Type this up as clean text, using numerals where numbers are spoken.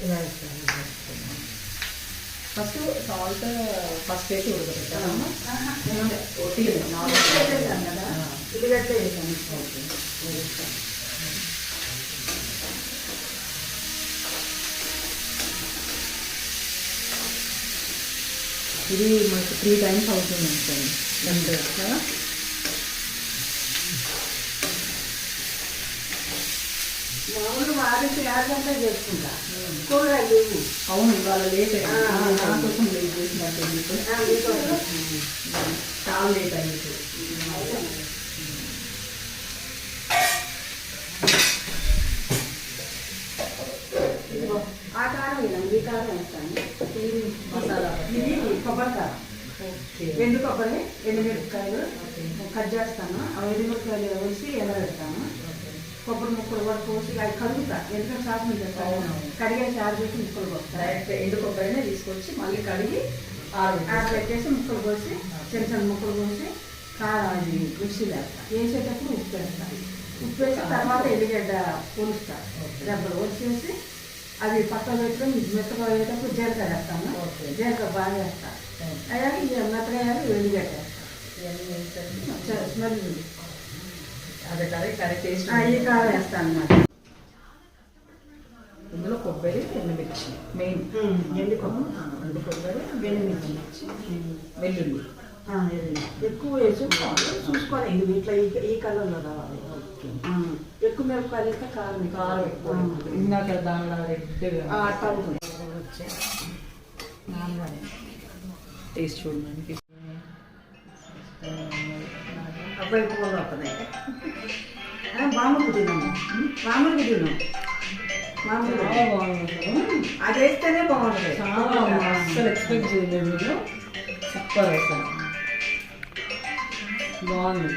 ఇలా వేస్తాను. First salt first వేసి ఉడకబెట్టాను. వేసాను కదా, ఉల్లిగడ్డ వేసాను. ఓకే, ఇది మనకి 3 times అవుతుంది అనుకోండి. కదా మామూలు వాడికి 5 గంటలు చేసుకుంటా. కూరగాయలు లేవు. అవును, ఇవాళ లేట్ అయింది. నా కోసం లేట్ చేసినట్టు చాలా లేట్ అయింది. ఆ కారం వేయాలి, ఈ కారం వేస్తాను. మసాలా ఇది కొబ్బరి కారం. ఓకే, ఎండు కొబ్బరి, ఎండుమిరపకాయలు కట్ చేస్తాను. ఆ ఎండుమిరపకాయలు వేసి ఎండబెడతాను. కొబ్బరి ముక్కలు కూడా కోసి అవి కడుగుతా. ఎందుకంటే శాతం చేస్తాను, కడిగేసి ఆరబెట్టి ముక్కలు పోస్తాను. డైరెక్ట్ ఎండు కొబ్బరినే తీసుకొచ్చి మళ్ళీ కడిగి ఆరబెట్టేసి ముక్కలు కోసి చిన్న చిన్న ముక్కలు కోసి కారం అది మిక్సీ వేస్తాను. వేసేటప్పుడు ఉప్పు వేస్తాను. ఉప్పు వేసి తర్వాత ఎల్లిగడ్డ పోలుస్తాను. దెబ్బలు వచ్చేసి అవి పక్కన పెట్టుకొని మెత్తగా అయ్యేటప్పుడు జీలకర్ర వేస్తాను. జీలకర్ర బాగా వేస్తాను. అయ్యాక మెత్తగా అయ్యాక ఎల్లిగడ్డ వేస్తాను. స్మెల్ అదే కరెక్ట్ టేస్ట్. ఈ కారం వేస్తాను అన్నమాట. ఇందులో కొబ్బరి, ఎండుమిర్చి మెయిన్. ఎండు కొబ్బరి, ఎండు కొబ్బరి, ఎండుమిర్చి, వెల్లుల్లి ఎక్కువ వేసుకోవాలి. చూసుకోవాలి, ఇది ఇట్లా ఈ కలర్లో రావాలి. ఎక్కువ మిరపకాయలు అయితే కారం కారం ఎక్కువ. ఇందాక దానిలో రెడ్ టేస్ట్ చూడడానికి అబ్బాయి పువ్వులు వస్తున్నాయి. మామూలుగా తిన్నాము, మామూలుగా తిన్నాం. మామూలుగా అది వేస్తేనే బాగుంటుంది. చాలా అస్సలు ఎక్స్పెక్ట్ చేయలేదు. మీరు సూపర్ వేసాను, బాగుంది.